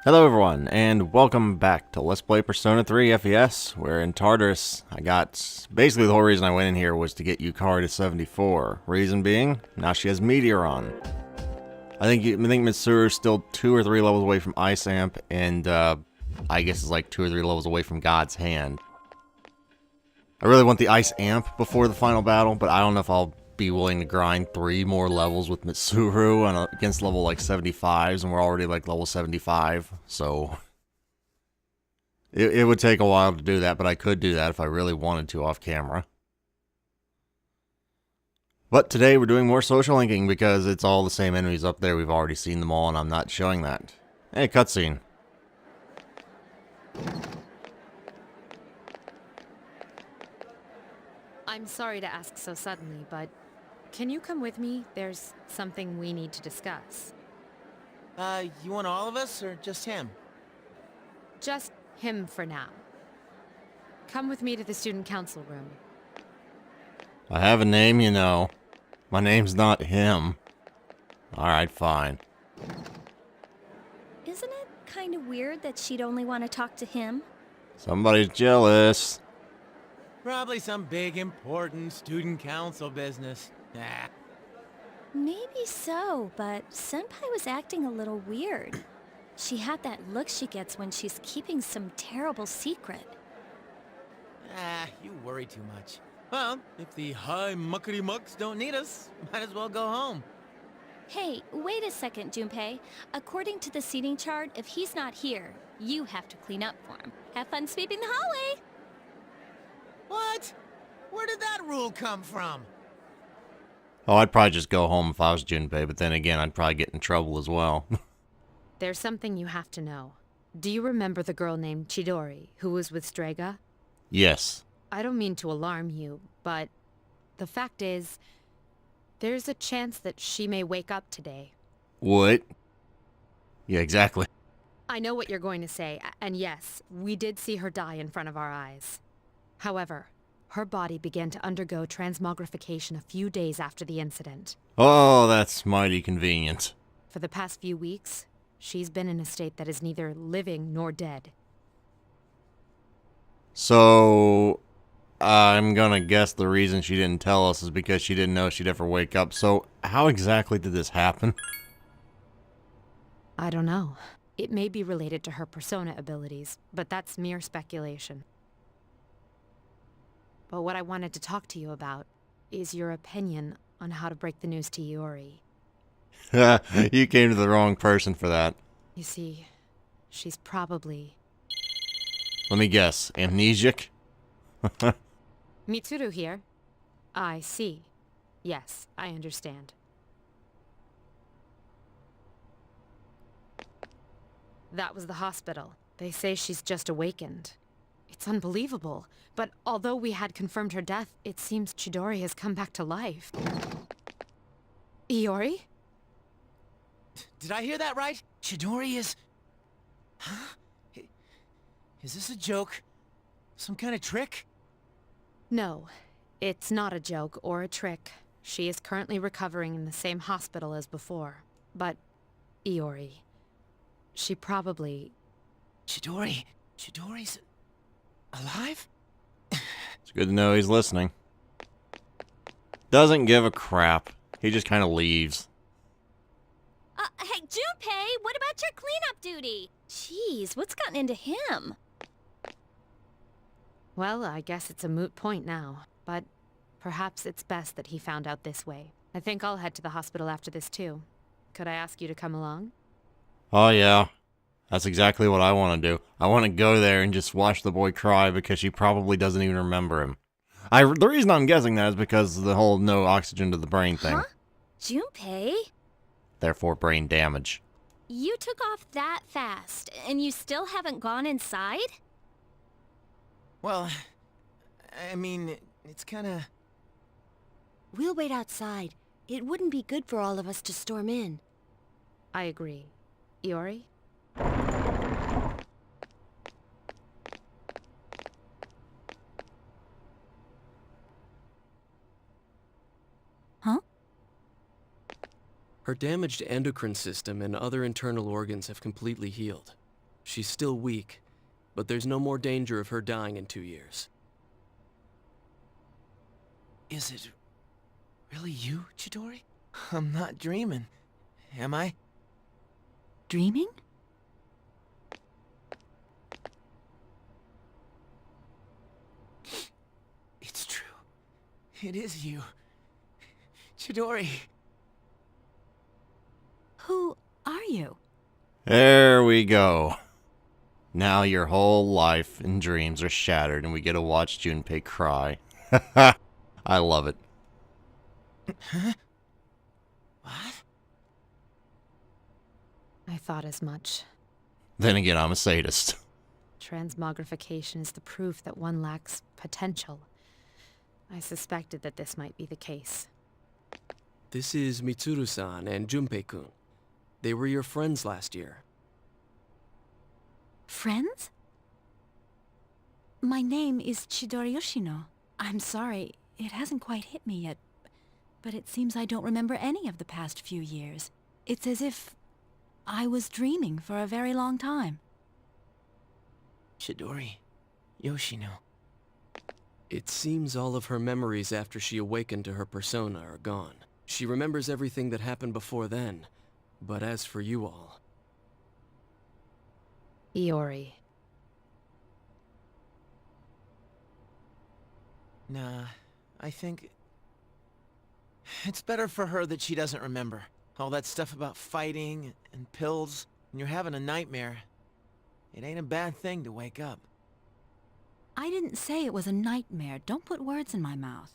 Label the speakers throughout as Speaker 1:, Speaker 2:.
Speaker 1: Hello everyone, and welcome back to Let's Play Persona 3 FES, where in Tartarus, basically the whole reason I went in here was to get Yukari to 74. Reason being, now she has Meteor on. I think Mitsuru's still 2 or 3 levels away from Ice Amp, and I guess it's like 2 or 3 levels away from God's Hand. I really want the Ice Amp before the final battle, but I don't know if I'll be willing to grind 3 more levels with Mitsuru against level like 75s, and we're already like level 75, so it would take a while to do that, but I could do that if I really wanted to off camera. But today we're doing more social linking because it's all the same enemies up there. We've already seen them all, and I'm not showing that. Hey, cutscene.
Speaker 2: I'm sorry to ask so suddenly, but can you come with me? There's something we need to discuss.
Speaker 3: You want all of us, or just him?
Speaker 2: Just him for now. Come with me to the student council room.
Speaker 1: I have a name, you know. My name's not him. Alright, fine.
Speaker 4: Isn't it kind of weird that she'd only want to talk to him?
Speaker 1: Somebody's jealous.
Speaker 3: Probably some big, important student council business. Ah.
Speaker 4: Maybe so, but Senpai was acting a little weird. She had that look she gets when she's keeping some terrible secret.
Speaker 3: You worry too much. Well, if the high muckety mucks don't need us, might as well go home.
Speaker 4: Hey, wait a second, Junpei. According to the seating chart, if he's not here, you have to clean up for him. Have fun sweeping the hallway!
Speaker 3: What? Where did that rule come from?
Speaker 1: Oh, I'd probably just go home if I was Junpei, but then again, I'd probably get in trouble as well.
Speaker 2: There's something you have to know. Do you remember the girl named Chidori, who was with Strega?
Speaker 1: Yes.
Speaker 2: I don't mean to alarm you, but the fact is, there's a chance that she may wake up today.
Speaker 1: What? Yeah, exactly.
Speaker 2: I know what you're going to say, and yes, we did see her die in front of our eyes. However, her body began to undergo transmogrification a few days after the incident.
Speaker 1: Oh, that's mighty convenient.
Speaker 2: For the past few weeks, she's been in a state that is neither living nor dead.
Speaker 1: So, I'm gonna guess the reason she didn't tell us is because she didn't know she'd ever wake up. So, how exactly did this happen?
Speaker 2: I don't know. It may be related to her persona abilities, but that's mere speculation. But what I wanted to talk to you about is your opinion on how to break the news to Iori.
Speaker 1: You came to the wrong person for that.
Speaker 2: You see, she's probably...
Speaker 1: Let me guess. Amnesic?
Speaker 2: Mitsuru here. I see. Yes, I understand. That was the hospital. They say she's just awakened. It's unbelievable, but although we had confirmed her death, it seems Chidori has come back to life. Iori?
Speaker 3: Did I hear that right? Chidori is... Huh? Is this a joke? Some kind of trick?
Speaker 2: No, it's not a joke or a trick. She is currently recovering in the same hospital as before. But, Iori, she probably...
Speaker 3: Chidori's... alive?
Speaker 1: It's good to know he's listening. Doesn't give a crap. He just kind of leaves.
Speaker 4: Hey, Junpei, what about your cleanup duty? Jeez, what's gotten into him?
Speaker 2: Well, I guess it's a moot point now, but perhaps it's best that he found out this way. I think I'll head to the hospital after this too. Could I ask you to come along?
Speaker 1: Oh, yeah. That's exactly what I want to do. I want to go there and just watch the boy cry because she probably doesn't even remember him. The reason I'm guessing that is because of the whole no oxygen to the brain thing.
Speaker 4: Huh? Junpei?
Speaker 1: Therefore, brain damage.
Speaker 4: You took off that fast, and you still haven't gone inside?
Speaker 3: Well, I mean, it's kinda...
Speaker 5: We'll wait outside. It wouldn't be good for all of us to storm in.
Speaker 2: I agree. Iori?
Speaker 4: Huh?
Speaker 6: Her damaged endocrine system and other internal organs have completely healed. She's still weak, but there's no more danger of her dying in 2 years.
Speaker 3: Is it really you, Chidori? I'm not dreaming, am I?
Speaker 5: Dreaming?
Speaker 3: It's true. It is you. Chidori.
Speaker 5: Who are you?
Speaker 1: There we go. Now your whole life and dreams are shattered and we get to watch Junpei cry. I love it.
Speaker 3: Huh? What?
Speaker 2: I thought as much.
Speaker 1: Then again, I'm a sadist.
Speaker 2: Transmogrification is the proof that one lacks potential. I suspected that this might be the case.
Speaker 6: This is Mitsuru-san and Junpei-kun. They were your friends last year.
Speaker 5: Friends? My name is Chidori Yoshino. I'm sorry, it hasn't quite hit me yet, but it seems I don't remember any of the past few years. It's as if I was dreaming for a very long time.
Speaker 3: Chidori. Yoshino.
Speaker 6: It seems all of her memories after she awakened to her persona are gone. She remembers everything that happened before then, but as for you all...
Speaker 2: Iori.
Speaker 3: Nah, I think... it's better for her that she doesn't remember. All that stuff about fighting and pills, and you're having a nightmare. It ain't a bad thing to wake up.
Speaker 5: I didn't say it was a nightmare. Don't put words in my mouth.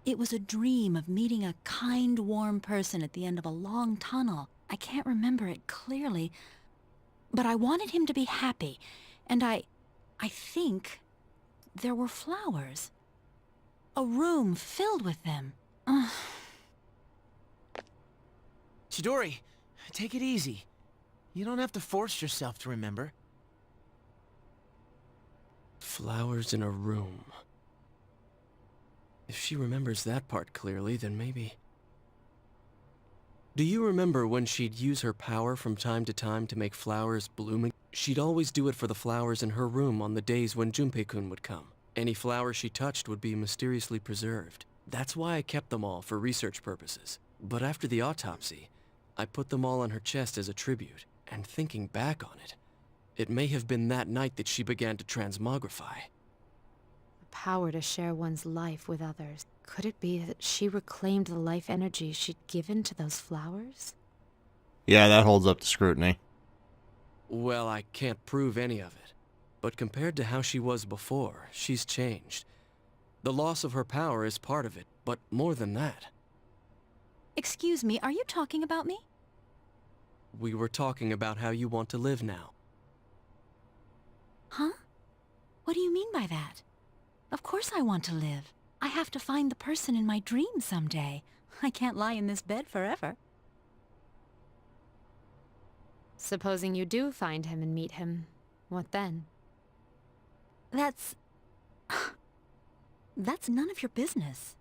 Speaker 5: It was a dream of meeting a kind, warm person at the end of a long tunnel. I can't remember it clearly, but I wanted him to be happy, and I think there were flowers. A room filled with them.
Speaker 3: Chidori, take it easy. You don't have to force yourself to remember.
Speaker 6: Flowers in a room. If she remembers that part clearly, then maybe... Do you remember when she'd use her power from time to time to make flowers bloom? She'd always do it for the flowers in her room on the days when Junpei-kun would come. Any flower she touched would be mysteriously preserved. That's why I kept them all for research purposes. But after the autopsy, I put them all on her chest as a tribute. And thinking back on it, it may have been that night that she began to transmogrify.
Speaker 2: The power to share one's life with others. Could it be that she reclaimed the life energy she'd given to those flowers?
Speaker 1: Yeah, that holds up to scrutiny.
Speaker 6: Well, I can't prove any of it. But compared to how she was before, she's changed. The loss of her power is part of it, but more than that.
Speaker 5: Excuse me, are you talking about me?
Speaker 6: We were talking about how you want to live now.
Speaker 5: Huh? What do you mean by that? Of course I want to live. I have to find the person in my dream someday. I can't lie in this bed forever.
Speaker 2: Supposing you do find him and meet him, what then?
Speaker 5: That's none of your business.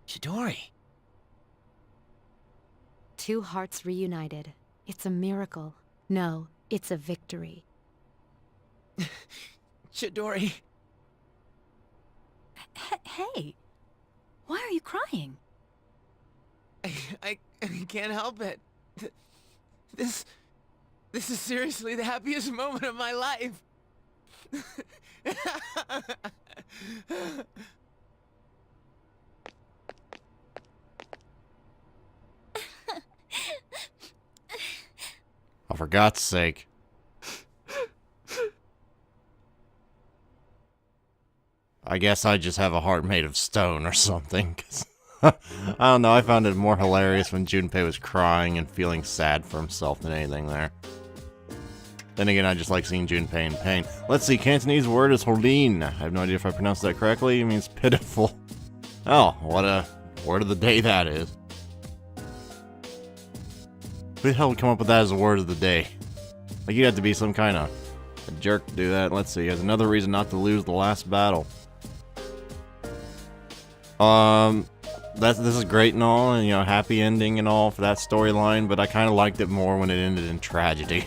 Speaker 3: Chidori.
Speaker 2: Two hearts reunited. It's a miracle. No, it's a victory.
Speaker 3: Chidori.
Speaker 5: Hey, why are you crying?
Speaker 3: I can't help it. This is seriously the happiest moment of my life.
Speaker 1: Oh, for God's sake. I guess I just have a heart made of stone or something, 'cause I don't know, I found it more hilarious when Junpei was crying and feeling sad for himself than anything there. Then again, I just like seeing Junpei in pain. Let's see, Cantonese word is Horin. I have no idea if I pronounced that correctly. It means pitiful. Oh, what a word of the day that is. Who the hell would come up with that as a word of the day? Like, you'd have to be some kind of a jerk to do that. Let's see, has another reason not to lose the last battle. this is great and all, and, you know, happy ending and all for that storyline, but I kind of liked it more when it ended in tragedy.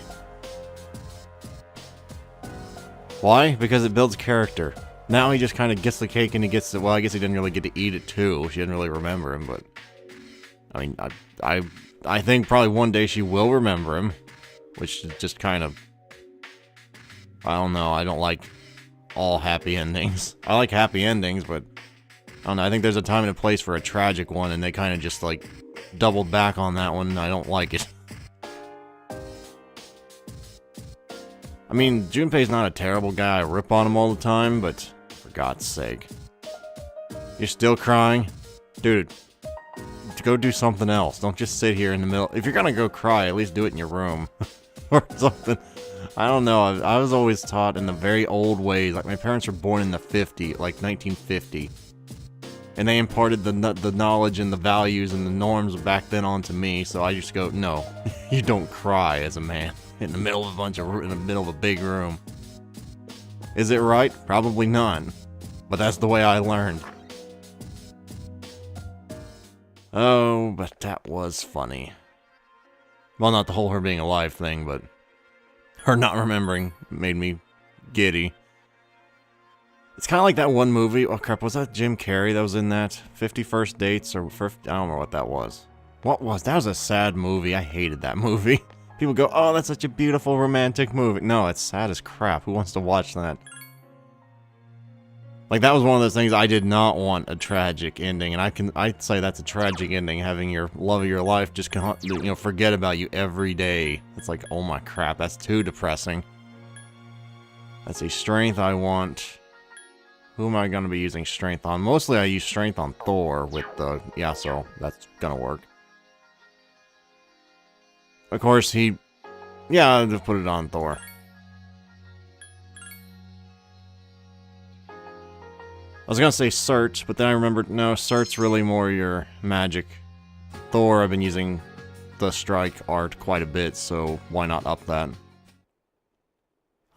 Speaker 1: Why? Because it builds character. Now he just kind of gets the cake and he gets the, well, I guess he didn't really get to eat it too. She didn't really remember him, but I mean, I think probably one day she will remember him, which is just kind of, I don't know, I don't like all happy endings. I like happy endings, but I don't know, I think there's a time and a place for a tragic one, and they kind of just like doubled back on that one, and I don't like it. I mean, Junpei's not a terrible guy, I rip on him all the time, but for God's sake. You're still crying? Dude, go do something else. Don't just sit here in the middle. If you're gonna go cry, at least do it in your room. Or something. I don't know, I was always taught in the very old ways, like my parents were born in the 1950. And they imparted the knowledge and the values and the norms back then onto me, so I just go, no, you don't cry as a man in the middle of in the middle of a big room. Is it right? Probably none. But that's the way I learned. Oh, but that was funny. Well, not the whole her being alive thing, but her not remembering made me giddy. It's kind of like that one movie. Oh crap, was that Jim Carrey that was in that? 50 First Dates or 50, I don't know what that was. What was that? Was a sad movie. I hated that movie. People go, oh, that's such a beautiful romantic movie. No, it's sad as crap. Who wants to watch that? Like, that was one of those things I did not want a tragic ending, and I'd say that's a tragic ending, having your love of your life just, you know, forget about you every day. It's like, oh my crap, that's too depressing. Let's see, strength I want. Who am I going to be using strength on? Mostly I use strength on Thor with the, yeah, so that's gonna work. Of course, yeah, I'll just put it on Thor. I was gonna say search, but then I remembered, no, search's really more your magic. Thor, I've been using the strike art quite a bit, so why not up that?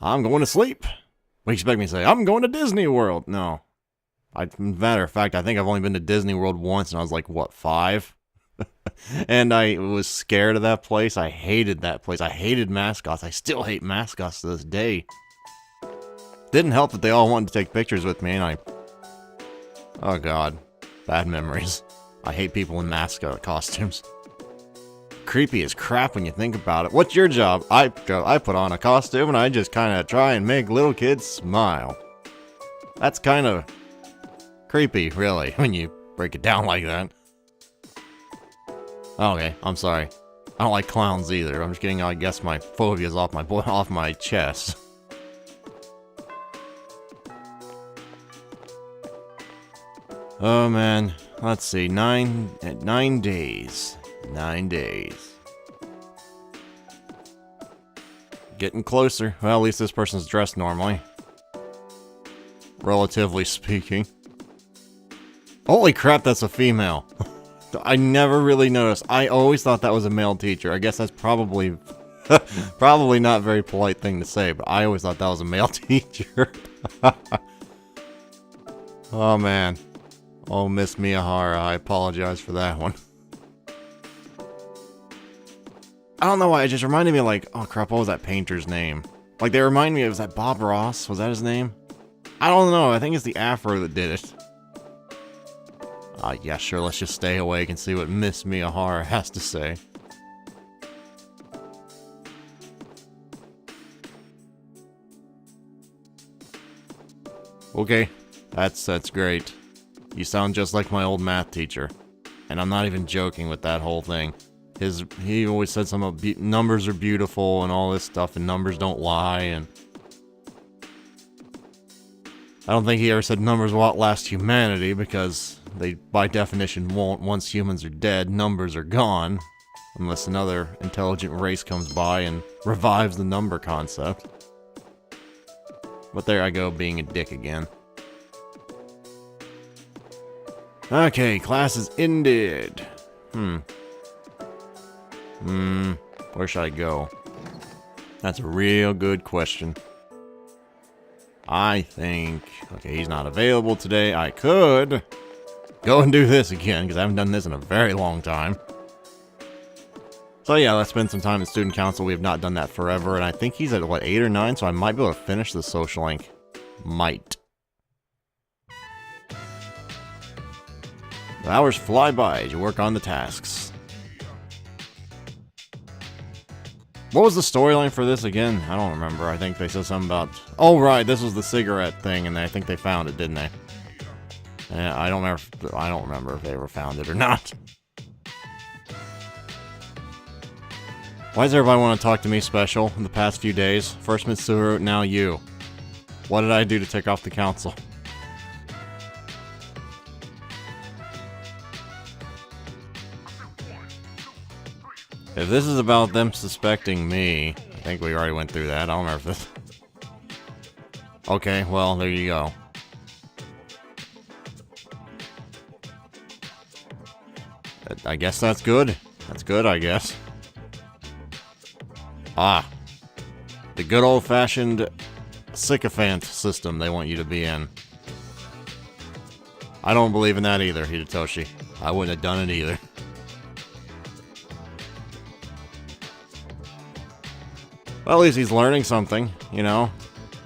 Speaker 1: I'm going to sleep. What do you expect me to say? I'm going to Disney World. No. Matter of fact, I think I've only been to Disney World once, and I was like, what, 5? And I was scared of that place. I hated that place. I hated mascots. I still hate mascots to this day. Didn't help that they all wanted to take pictures with me, and oh god. Bad memories. I hate people in mascot costumes. Creepy as crap when you think about it. What's your job? I put on a costume and I just kind of try and make little kids smile. That's kind of creepy, really, when you break it down like that. Okay, I'm sorry. I don't like clowns either. I'm just getting, I guess, my phobias off my chest. Oh man, let's see, 9 days. 9 days. Getting closer. Well, at least this person's dressed normally. Relatively speaking. Holy crap, that's a female. I never really noticed. I always thought that was a male teacher. I guess that's probably probably not a very polite thing to say, but I always thought that was a male teacher. Oh man. Oh, Miss Miyahara, I apologize for that one. I don't know why, it just reminded me of, like, oh crap, what was that painter's name? Like, they remind me of, was that Bob Ross? Was that his name? I don't know, I think it's the afro that did it. Yeah, sure, let's just stay awake and see what Miss Miyahara has to say. Okay, that's great. You sound just like my old math teacher. And I'm not even joking with that whole thing. He always said something about numbers are beautiful and all this stuff, and numbers don't lie, and I don't think he ever said numbers will outlast humanity, because they, by definition, won't. Once humans are dead, numbers are gone. Unless another intelligent race comes by and revives the number concept. But there I go, being a dick again. Okay, class is ended. Where should I go? That's a real good question. I think... okay, he's not available today. I could go and do this again, because I haven't done this in a very long time. So yeah, let's spend some time at Student Council. We have not done that forever, and I think he's at, what, 8 or 9, so I might be able to finish the social link. Might. The hours fly by as you work on the tasks. What was the storyline for this again? I don't remember. I think they said something about... Oh, right, this was the cigarette thing, and I think they found it, didn't they? I don't remember if they ever found it or not. Why does everybody want to talk to me special in the past few days? First Mitsuru, now you. What did I do to tick off the council? If this is about them suspecting me, I think we already went through that. I don't remember if this... Okay, well, there you go. I guess that's good. That's good, I guess. Ah. The good old-fashioned sycophant system they want you to be in. I don't believe in that either, Hidetoshi. I wouldn't have done it either. Well, at least he's learning something, you know?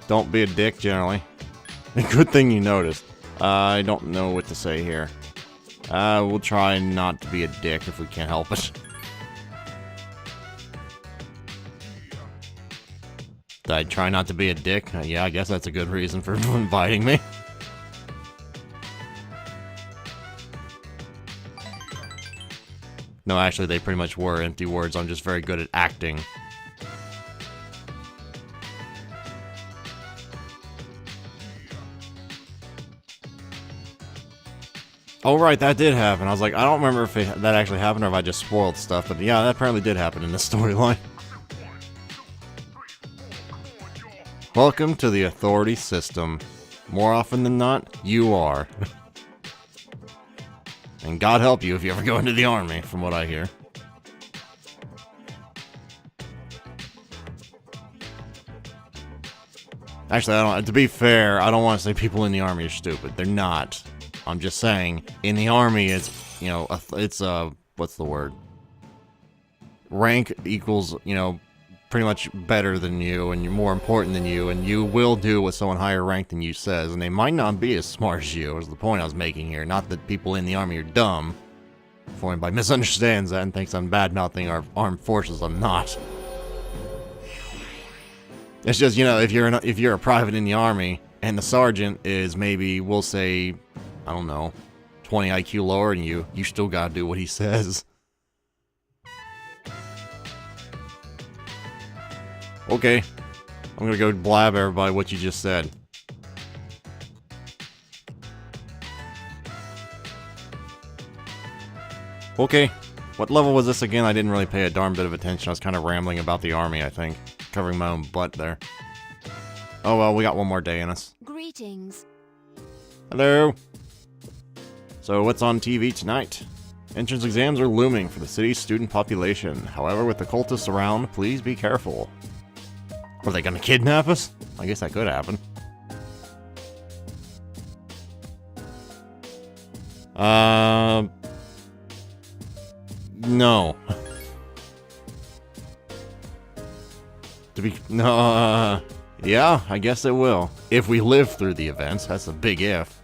Speaker 1: Don't be a dick, generally. Good thing you noticed. I don't know what to say here. We'll try not to be a dick if we can't help it. Did I try not to be a dick? Yeah, I guess that's a good reason for inviting me. No, actually, they pretty much were empty words. I'm just very good at acting. Oh, right, that did happen. I was like, I don't remember if that actually happened or if I just spoiled stuff, but yeah, that apparently did happen in this storyline. Welcome to the authority system. More often than not, you are. And God help you if you ever go into the army, from what I hear. Actually, to be fair, I don't want to say people in the army are stupid. They're not. I'm just saying, in the army, it's, you know, what's the word? Rank equals, you know, pretty much better than you, and you're more important than you, and you will do what someone higher ranked than you says, and they might not be as smart as you, is the point I was making here. Not that people in the army are dumb. If anybody misunderstands that and thinks I'm bad-mouthing our armed forces, I'm not. It's just, you know, if you're a private in the army, and the sergeant is maybe, we'll say, I don't know, 20 IQ lower than you, you still gotta do what he says. Okay, I'm gonna go blab everybody what you just said. Okay, what level was this again? I didn't really pay a darn bit of attention. I was kind of rambling about the army, I think. Covering my own butt there. Oh well, we got one more day in us.
Speaker 4: Greetings.
Speaker 1: Hello. So what's on TV tonight? Entrance exams are looming for the city's student population. However, with the cultists around, please be careful. Are they gonna kidnap us? I guess that could happen. No. Yeah, I guess it will. If we live through the events, that's a big if.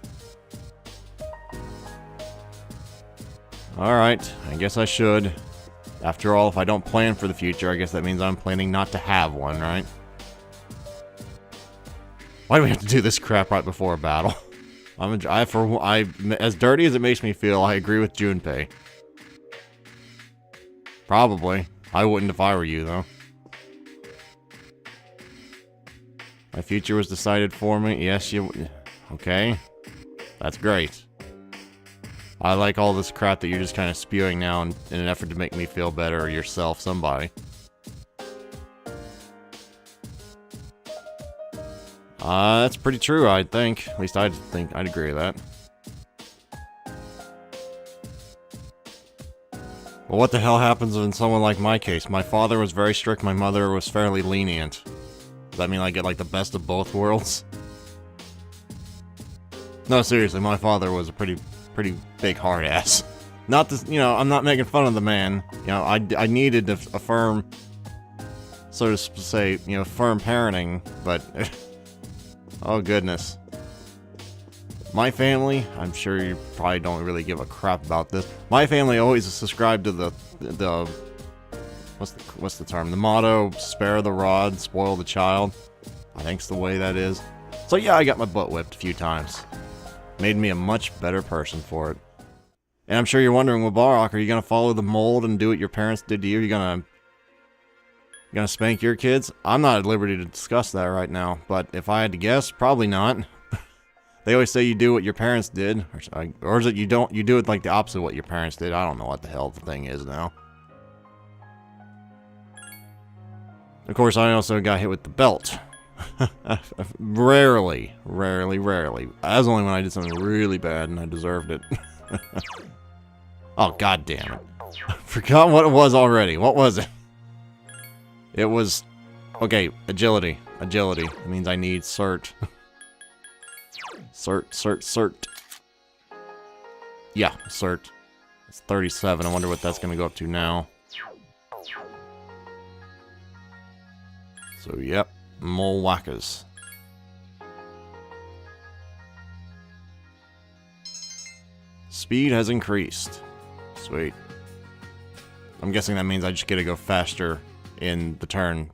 Speaker 1: Alright, I guess I should. After all, if I don't plan for the future, I guess that means I'm planning not to have one, right? Why do we have to do this crap right before a battle? As dirty as it makes me feel, I agree with Junpei. Probably. I wouldn't if I were you, though. My future was decided for me. Yes, you... Okay. That's great. I like all this crap that you're just kind of spewing now in an effort to make me feel better, or yourself, somebody. That's pretty true, I think. At least I'd agree with that. Well, what the hell happens in someone like my case? My father was very strict, my mother was fairly lenient. Does that mean I get, like, the best of both worlds? No, seriously, my father was a pretty pretty big hard ass. Not this, you know, I'm not making fun of the man. You know, I needed to affirm, so to say, you know, firm parenting, but oh goodness. My family, I'm sure you probably don't really give a crap about this. My family always subscribed to the what's the term? The motto, spare the rod, spoil the child. I think's the way that is. So yeah, I got my butt whipped a few times. Made me a much better person for it. And I'm sure you're wondering, well, Barrock, are you gonna follow the mold and do what your parents did to you? You gonna spank your kids? I'm not at liberty to discuss that right now, but if I had to guess, probably not. They always say you do what your parents did, or is it you do it like the opposite of what your parents did? I don't know what the hell the thing is now. Of course, I also got hit with the belt. Rarely. That was only when I did something really bad and I deserved it. Oh, god damn it. I forgot what it was already. What was it? It was... Okay, agility. Agility. It means I need cert. Cert. Yeah, cert. It's 37. I wonder what that's going to go up to now. So, yep. Mole whackers. Speed has increased. Sweet. I'm guessing that means I just get to go faster in the turn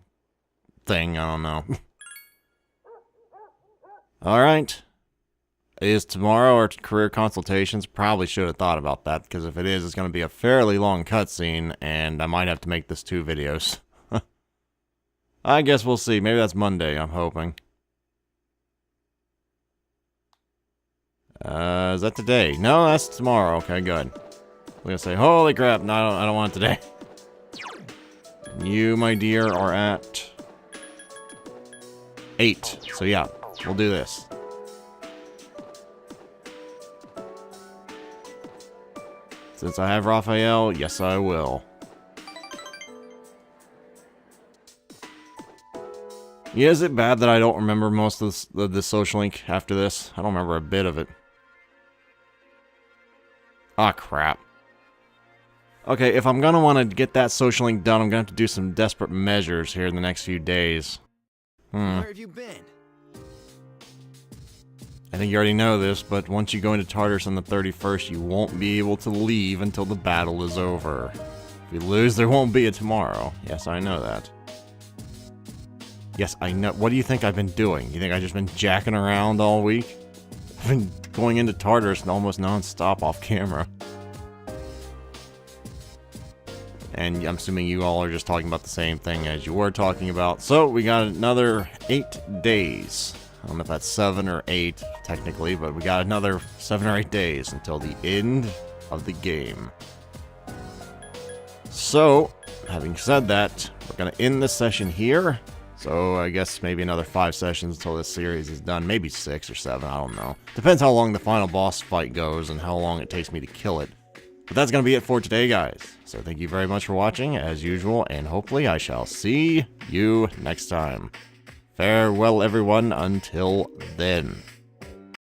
Speaker 1: thing. I don't know. Alright. Is tomorrow our career consultations? Probably should have thought about that, because if it is, it's going to be a fairly long cutscene, and I might have to make this 2 videos. I guess we'll see. Maybe that's Monday, I'm hoping. Is that today? No, that's tomorrow. Okay, good. I'm gonna say, holy crap, no, I don't want it today. You, my dear, are at 8. So yeah, we'll do this. Since I have Raphael, yes I will. Yeah, is it bad that I don't remember most of the social link after this? I don't remember a bit of it. Ah, crap. Okay, if I'm gonna want to get that social link done, I'm gonna have to do some desperate measures here in the next few days.
Speaker 3: Where have you been?
Speaker 1: I think you already know this, but once you go into Tartarus on the 31st, you won't be able to leave until the battle is over. If you lose, there won't be a tomorrow. Yes, I know that. Yes, I know. What do you think I've been doing? You think I've just been jacking around all week? I've been going into Tartarus almost non-stop off camera. And I'm assuming you all are just talking about the same thing as you were talking about. So, we got another 8 days. I don't know if that's 7 or 8, technically, but we got another 7 or 8 days until the end of the game. So, having said that, we're going to end this session here. So, I guess maybe another 5 sessions until this series is done. Maybe 6 or 7, I don't know. Depends how long the final boss fight goes and how long it takes me to kill it. But that's going to be it for today, guys. So thank you very much for watching, as usual, and hopefully I shall see you next time. Farewell, everyone, until then.